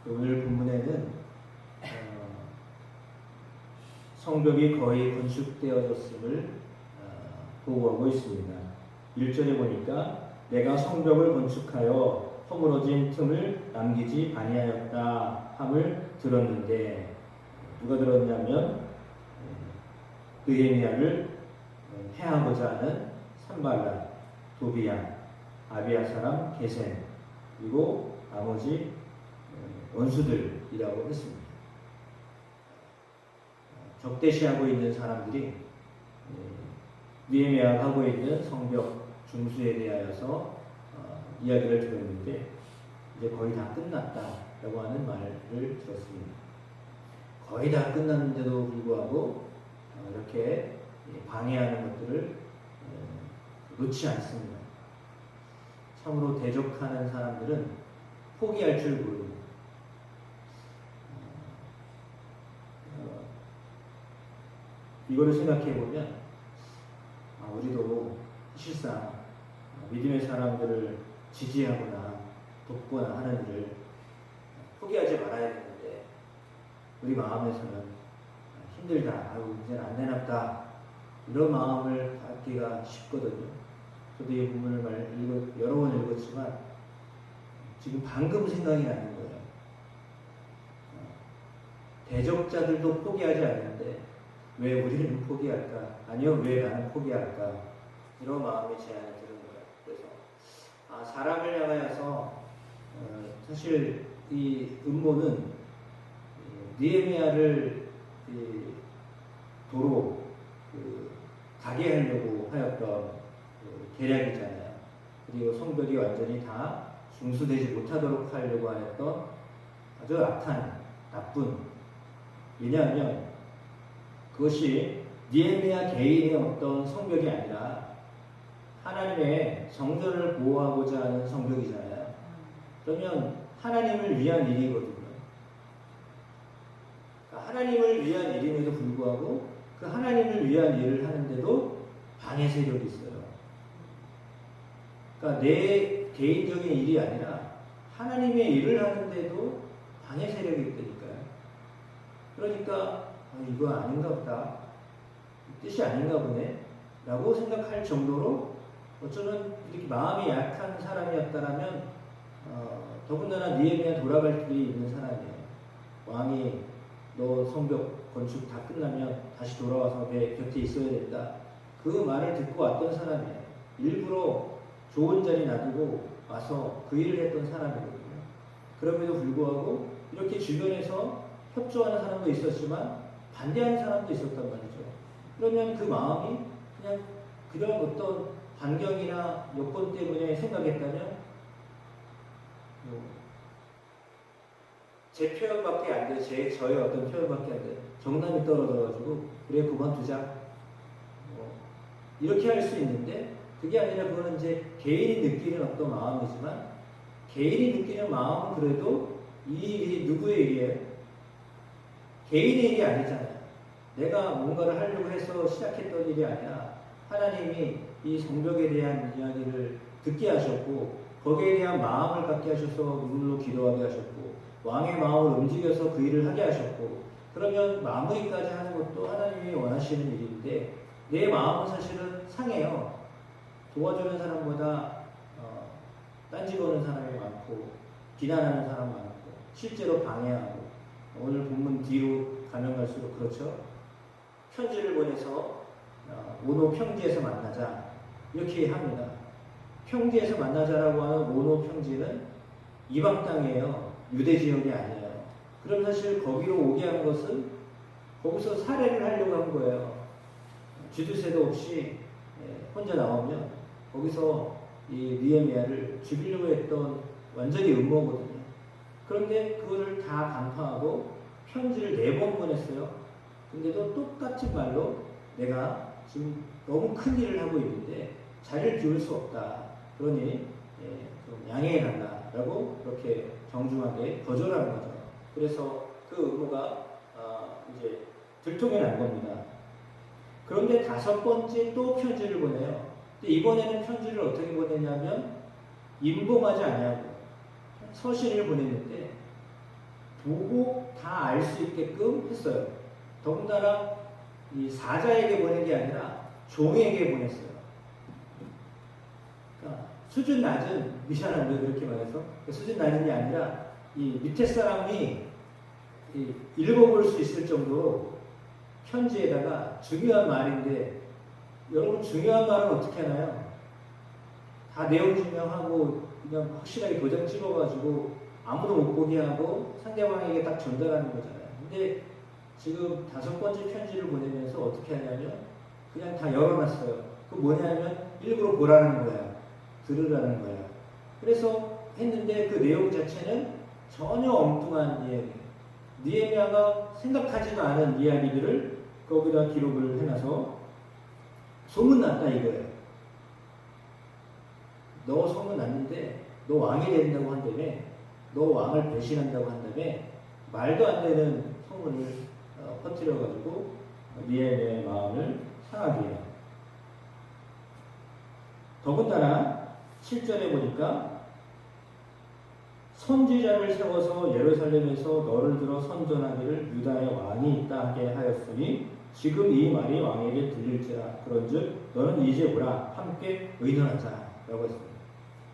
오늘 본문에는 성벽이 거의 건축되어졌음을 보고하고 있습니다. 1절에 보니까 내가 성벽을 건축하여 허물어진 틈을 남기지 아니하였다 함을 들었는데, 누가 들었냐면 느헤미야를 해하고자 하는 산발락, 도비야, 아비야 사람 게셈, 그리고 나머지 원수들이라고 했습니다. 적대시하고 있는 사람들이 느헤미야가 하고 있는 성벽 중수에 대하여서 이야기를 들었는데, 이제 거의 다 끝났다라고 하는 말을 들었습니다. 거의 다 끝났는데도 불구하고 이렇게 방해하는 것들을 놓지 않습니다. 참으로 대적하는 사람들은 포기할 줄 모르고, 이거를 생각해 보면 우리도 실상 믿음의 사람들을 지지하거나 돕거나 하는 일을 포기하지 말아야 되는데, 우리 마음에서는 힘들다, 이제는 안 되나보다, 이런 마음을 갖기가 쉽거든요. 저도 이 본문을 여러 번 읽었지만 지금 방금 생각이 나는 거예요. 대적자들도 포기하지 않는데 왜 우리는 포기할까? 아니요, 왜 나는 포기할까? 이런 마음이 제 안에 드는 거예요. 그래서 사람을 향하여서 사실 이 음모는 느헤미야를 도로 가게 하려고 하였던 계략이잖아요. 그리고 성벽이 완전히 다 중수되지 못하도록 하려고 하였던 아주 악한, 나쁜, 왜냐하면 그것이 느헤미야 개인의 어떤 성벽이 아니라 하나님의 성전을 보호하고자 하는 성벽이잖아요. 그러면 하나님을 위한 일이거든요. 그러니까 하나님을 위한 일임에도 불구하고 그 하나님을 위한 일을 하는데도 방해 세력이 있어요. 그러니까 내 개인적인 일이 아니라 하나님의 일을 하는데도 방해 세력이 있다니까요. 그러니까 이거 아닌가 보다, 뜻이 아닌가 보네 라고 생각할 정도로 어쩌면 이렇게 마음이 약한 사람이었다라면 더군다나 느헤미야 돌아갈 길이 있는 사람이에요. 왕이 너 성벽 건축 다 끝나면 다시 돌아와서 내 곁에 있어야 된다, 그 말을 듣고 왔던 사람이에요. 일부러 좋은 자리 놔두고 와서 그 일을 했던 사람이거든요. 그럼에도 불구하고 이렇게 주변에서 협조하는 사람도 있었지만 반대하는 사람도 있었단 말이죠. 그러면 그 마음이 그냥 그런 어떤 환경이나 여건 때문에 생각했다면 제 표현밖에 안 돼, 저의 어떤 표현밖에 안 돼, 정남이 떨어져가지고 그래 그만두자, 이렇게 할 수 있는데, 그게 아니라 그거는 이제 개인이 느끼는 어떤 마음이지만, 개인이 느끼는 마음은 그래도 이 일이 누구의 일이에요? 개인의 일이 아니잖아요. 내가 뭔가를 하려고 해서 시작했던 일이 아니라 하나님이 이 성벽에 대한 이야기를 듣게 하셨고 거기에 대한 마음을 갖게 하셔서 눈물로 기도하게 하셨고 왕의 마음을 움직여서 그 일을 하게 하셨고, 그러면 마무리까지 하는 것도 하나님이 원하시는 일인데 내 마음은 사실은 상해요. 도와주는 사람보다 딴지거는 사람이 많고 비난하는 사람 많고 실제로 방해하고, 오늘 본문 뒤로 가면 갈수록 그렇죠. 편지를 보내서 오노 평지에서 만나자 이렇게 합니다. 평지에서 만나자라고 하는 오노 평지는 이방 땅이에요. 유대 지역이 아니에요. 그럼 사실 거기로 오게 한 것은 거기서 살해를 하려고 한 거예요. 쥐두새도 없이 혼자 나오면 거기서 이 느헤미야를 죽이려고 했던 완전히 음모거든요. 그런데 그거를 다 간파하고 편지를 4번 보냈어요. 근데도 똑같은 말로 내가 지금 너무 큰 일을 하고 있는데 자리를 비울 수 없다. 그러니 좀 양해해달라라고 그렇게 정중하게 거절하는 거죠. 그래서 그 음모가 이제 들통이 난 겁니다. 그런데 5번째 또 편지를 보내요. 근데 이번에는 편지를 어떻게 보내냐면 임봉하지 아니하고 서신을 보냈는데 보고 다 알 수 있게끔 했어요. 더군다나 이 사자에게 보낸 게 아니라 종에게 보냈어요. 그러니까 수준 낮은, 미션한데 그렇게 말해서 수준 낮은 게 아니라 이 밑에 사람이 읽어볼 수 있을 정도로 편지에다가 중요한 말인데, 여러분 중요한 말은 어떻게 하나요? 다 내용 증명하고 그냥 확실하게 도장 찍어가지고 아무도 못 보게 하고 상대방에게 딱 전달하는 거잖아요. 근데 지금 5번째 편지를 보내면서 어떻게 하냐면 그냥 다 열어놨어요. 그 뭐냐면 일부러 보라는 거야. 들으라는 거야. 그래서 했는데 그 내용 자체는 전혀 엉뚱한 이야기. 느헤미야가 생각하지도 않은 이야기들을 거기다 기록을 해놔서 소문났다 이거예요. 너 소문났는데 너 왕이 된다고 한다며, 너 왕을 배신한다고 한다며, 말도 안 되는 소문을 퍼뜨려가지고 느헤미야의 마음을 상하게 해요. 더군다나 7절에 보니까 선지자를 세워서 예루살렘에서 너를 들어 선전하기를 유다의 왕이 있다 하게 하였으니 지금 이 말이 왕에게 들릴지라. 그런즉 너는 이제 오라 함께 의논하자 라고 했습니다.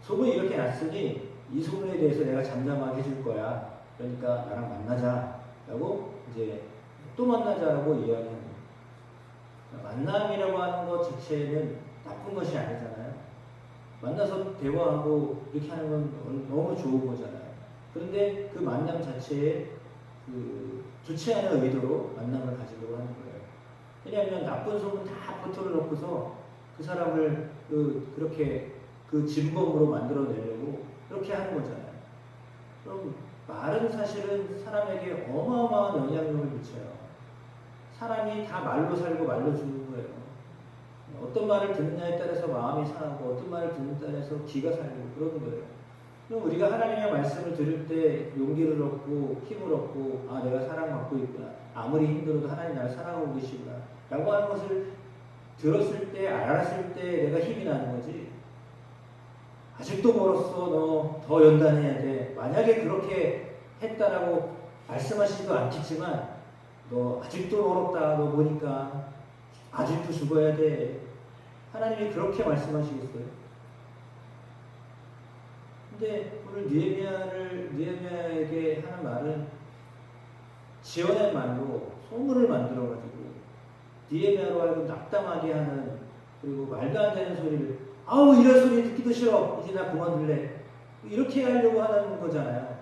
소문이 이렇게 났으니 이 소문에 대해서 내가 잠잠하게 해줄 거야. 그러니까 나랑 만나자 라고 이제 또 만나자라고 이야기합니다. 만남이라고 하는 것 자체는 나쁜 것이 아니잖아요. 만나서 대화하고 이렇게 하는 건 너무 좋은 거잖아요. 그런데 그 만남 자체에 좋지 않은 의도로 만남을 가지려고 하는 거예요. 왜냐하면 나쁜 소문 다 버틀어 놓고서 그 사람을 그렇게 그 진범으로 만들어내려고 그렇게 하는 거잖아요. 그럼 말은 사실은 사람에게 어마어마한 영향력을 미쳐요. 사람이 다 말로 살고 말로 죽는 거예요. 어떤 말을 듣느냐에 따라서 마음이 상하고 어떤 말을 듣느냐에 따라서 기가 살고 그러는 거예요. 그럼 우리가 하나님의 말씀을 들을 때 용기를 얻고 힘을 얻고 아 내가 사랑받고 있구나. 아무리 힘들어도 하나님 나를 사랑하고 계시구나. 라고 하는 것을 들었을 때 알았을 때 내가 힘이 나는 거지. 아직도 멀었어. 너 더 연단해야 돼. 만약에 그렇게 했다라고 말씀하시지도 않겠지만 너 아직도 멀었다. 너 보니까 아직도 죽어야 돼. 하나님이 그렇게 말씀하시겠어요? 근데 오늘 느헤미야에게 하는 말은 지어낸 말로 소문을 만들어가지고 느헤미야로 하여금 낙담하게 하는, 그리고 말도 안 되는 소리를 아우 이런 소리 듣기도 싫어. 이제 나 그만둘래. 이렇게 하려고 하는 거잖아요.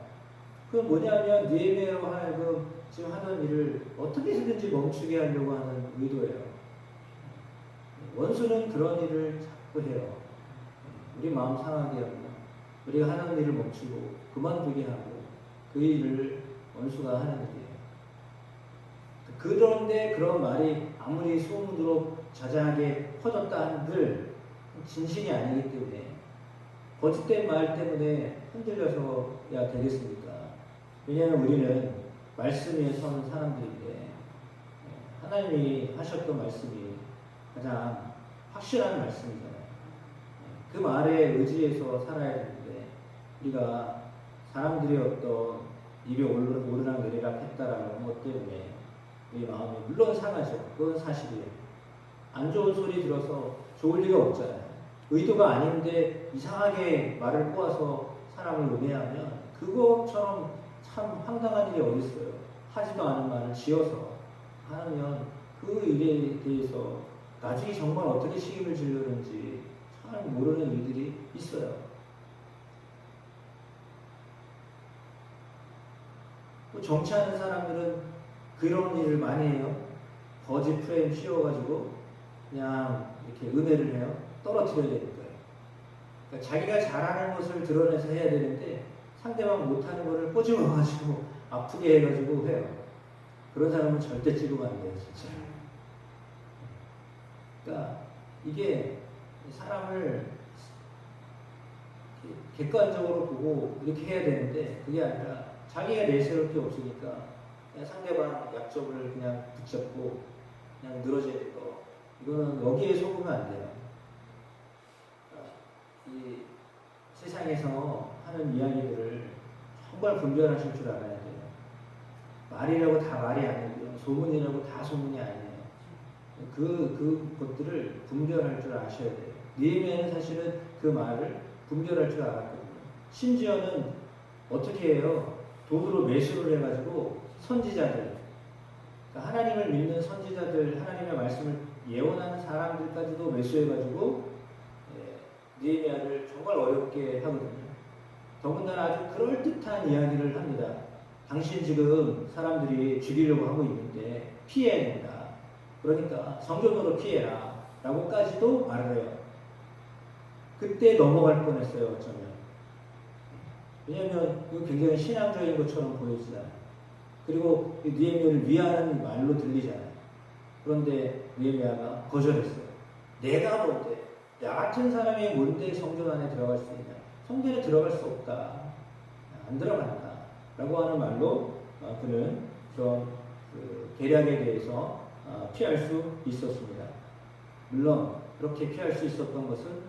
그건 뭐냐면 느헤미야로 하여금 지금 하던 일을 어떻게 해서든지 멈추게 하려고 하는 의도예요. 원수는 그런 일을 자꾸 해요. 우리 마음 상하게 하고 우리가 하는 일을 멈추고 그만두게 하고 그 일을 원수가 하는 일이에요. 그런데 그런 말이 아무리 소문으로 자자하게 퍼졌다 한들 진실이 아니기 때문에 거짓된 말 때문에 흔들려서야 되겠습니까? 왜냐하면 우리는 말씀 위에 서는 사람들인데 하나님이 하셨던 말씀이 가장 확실한 말씀이잖아요. 그 말에 의지해서 살아야 되는데 우리가 사람들이 어떤 입에 오르락 내리락 했다라는 것 때문에 우리 마음이 물론 상하죠. 그건 사실이에요. 안 좋은 소리 들어서 좋을 리가 없잖아요. 의도가 아닌데 이상하게 말을 꼬아서 사람을 음해하면 그것처럼 참 황당한 일이 어디 있어요. 하지도 않은 말을 지어서 하면 그 일에 대해서 나중에 정말 어떻게 책임을 지려는지 잘 모르는 일들이 있어요. 또 정치하는 사람들은 그런 일을 많이 해요. 거짓 프레임 씌워가지고 그냥 이렇게 음해를 해요. 떨어뜨려야 되는 거예요. 그러니까 자기가 잘하는 것을 드러내서 해야 되는데 상대방 못하는 것을 꼬집어가지고 아프게 해가지고 해요. 그런 사람은 절대 찍으면 안 돼요, 진짜. 그러니까 이게 사람을 객관적으로 보고 이렇게 해야 되는데 그게 아니라 자기가 내세울 게 없으니까 그냥 상대방 약점을 그냥 붙잡고 그냥 늘어지는 거, 이거는 여기에 속으면 안 돼요. 이 세상에서 하는 이야기들을 정말 분별하실 줄 알아야 돼요. 말이라고 다 말이 아니고요. 소문이라고 다 소문이 아니에요. 그것들을 분별할 줄 아셔야 돼요. 느헤미야는 사실은 그 말을 분별할 줄 알았거든요. 심지어는 어떻게 해요? 돈으로 매수를 해가지고 선지자들, 그러니까 하나님을 믿는 선지자들, 하나님의 말씀을 예언하는 사람들까지도 매수해가지고 느헤미야를 정말 어렵게 하거든요. 더군다나 아주 그럴듯한 이야기를 합니다. 당신 지금 사람들이 죽이려고 하고 있는데 피해야 된다. 그러니까 성전으로 피해라. 라고까지도 말을 해요. 그때 넘어갈 뻔했어요. 어쩌면. 왜냐하면 이거 굉장히 신앙적인 것처럼 보이잖아요. 그리고 느헤미야를 위하는 말로 들리잖아요. 그런데 느헤미야가 거절했어요. 내가 뭔데? 나 같은 사람이 뭔데 성전 안에 들어갈 수 있냐? 성전에 들어갈 수 없다. 안 들어간다. 라고 하는 말로 그는 그런 계략에 대해서 피할 수 있었습니다. 물론 그렇게 피할 수 있었던 것은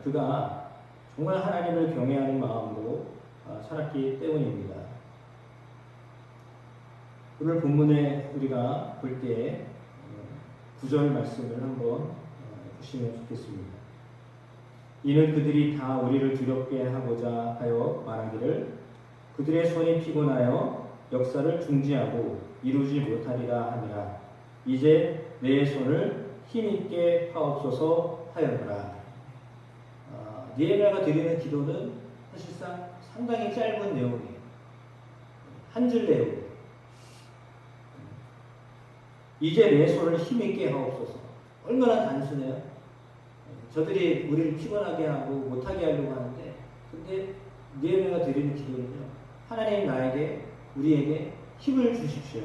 그가 정말 하나님을 경외하는 마음으로 살았기 때문입니다. 오늘 본문에 우리가 볼 때 9절 말씀을 한번 보시면 좋겠습니다. 이는 그들이 다 우리를 두렵게 하고자 하여 말하기를 그들의 손이 피곤하여 역사를 중지하고 이루지 못하리라 하니라. 이제 내 손을 힘있게 하옵소서 하였노라. 느헤미야가 드리는 기도는 사실상 상당히 짧은 내용이에요. 한 줄 내용. 이제 내 손을 힘있게 하옵소서. 얼마나 단순해요. 저들이 우리를 피곤하게 하고 못하게 하려고 하는데, 근데 느헤미야가 드리는 기도는요, 하나님 나에게, 우리에게 힘을 주십시오.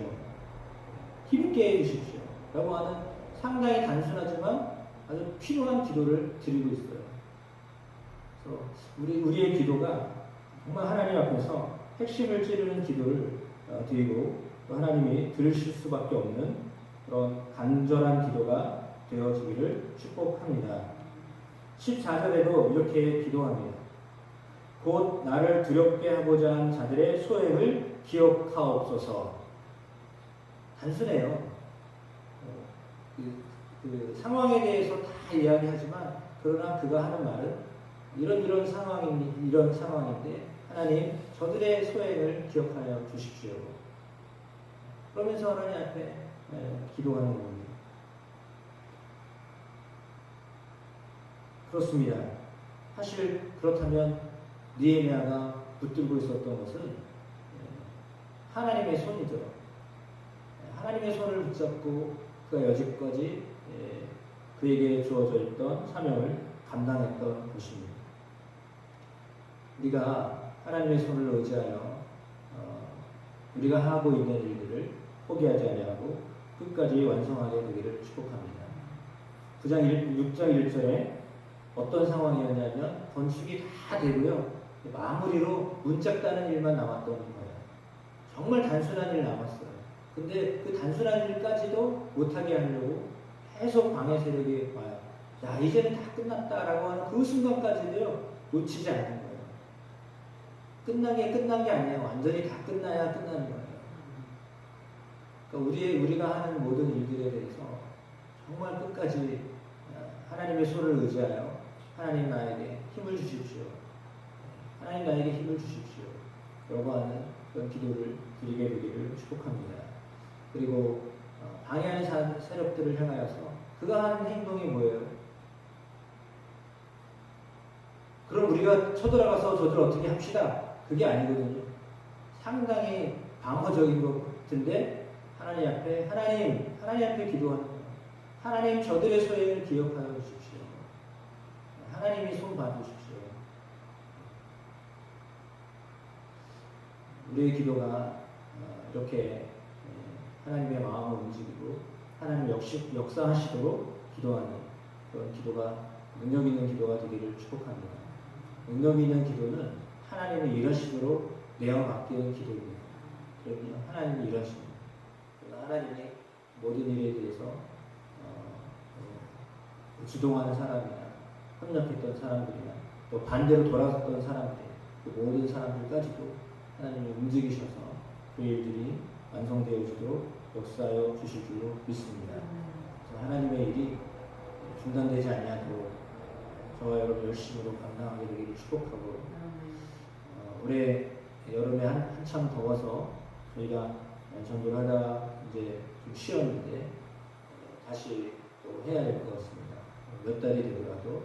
힘있게 해주십시오. 라고 하는 상당히 단순하지만 아주 필요한 기도를 드리고 있어요. 그래서 우리의 기도가 정말 하나님 앞에서 핵심을 찌르는 기도를 드리고 또 하나님이 들으실 수밖에 없는 그런 간절한 기도가 되어지기를 축복합니다. 14절에도 이렇게 기도합니다. 곧 나를 두렵게 하고자 한 자들의 소행을 기억하옵소서. 단순해요. 그 상황에 대해서 다 이야기하지만 그러나 그가 하는 말은 이런 상황인데 하나님 저들의 소행을 기억하여 주십시오. 그러면서 하나님 앞에 기도하는 겁니다. 그렇습니다. 사실 그렇다면 느헤미야가 붙들고 있었던 것은 하나님의 손이죠. 하나님의 손을 붙잡고 그가 여지까지 그에게 주어져 있던 사명을 감당했던 것입니다. 우리가 하나님의 손을 의지하여 우리가 하고 있는 일들을 포기하지 아니하고 끝까지 완성하게 되기를 축복합니다. 6장 1절에 어떤 상황이었냐면 건축이 다 되고요. 마무리로 문짝 따는 일만 남았던 거예요. 정말 단순한 일 남았어요. 근데 그 단순한 일까지도 못하게 하려고 계속 방해 세력이 와요. 야, 이제는 다 끝났다라고 하는 그 순간까지도요, 놓치지 않는 거예요. 끝난 게 아니에요. 완전히 다 끝나야 끝나는 거예요. 그러니까 우리가 하는 모든 일들에 대해서 정말 끝까지 하나님의 손을 의지하여 하나님 나에게 힘을 주십시오. 하나님 나에게 힘을 주십시오. 라고 하는 그런 기도를 드리게 되기를 축복합니다. 그리고 방해하는 세력들을 향하여서 그가 하는 행동이 뭐예요? 그럼 우리가 쳐들어가서 저들 어떻게 합시다. 그게 아니거든요. 상당히 방어적인 것 같은데 하나님 앞에 기도하는 거예요. 하나님 저들의 소행을 기억하여 주십시오. 하나님이 손 봐주십시오. 우리의 기도가 이렇게 하나님의 마음을 움직이고 하나님 역사하시도록 기도하는 그런 기도가 능력 있는 기도가 되기를 축복합니다. 능력 있는 기도는 하나님이 일하시도록 내어 맡기는 기도입니다. 그러면 하나님이 일하십니다. 하나님이 모든 일에 대해서 주동하는 사람이나 협력했던 사람들이나 또 반대로 돌아섰던 사람들, 그 모든 사람들까지도 하나님이 움직이셔서 그 일들이 완성되어지도록 역사하여 주실 줄로 믿습니다. 그래서 하나님의 일이 중단되지 아니하도록 저와 여러분 열심으로 감당하게 되기를 축복하고 올해 여름에 한참 더워서 저희가 전도를 하다 이제 좀 쉬었는데 다시 또 해야 될 것 같습니다. 몇 달이 되더라도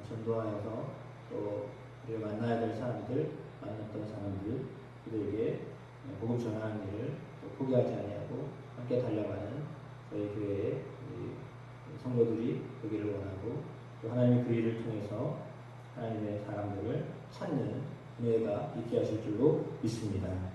전도하여서 또 우리가 만나야 될 사람들, 만났던 사람들, 그들에게 복음 전하는 일을 또 포기하지 아니하고 함께 달려가는 저희 교회의 성도들이 되기를 원하고 또 하나님의 그 일을 통해서 하나님의 사람들을 찾는 은혜가 있게 하실 줄로 믿습니다.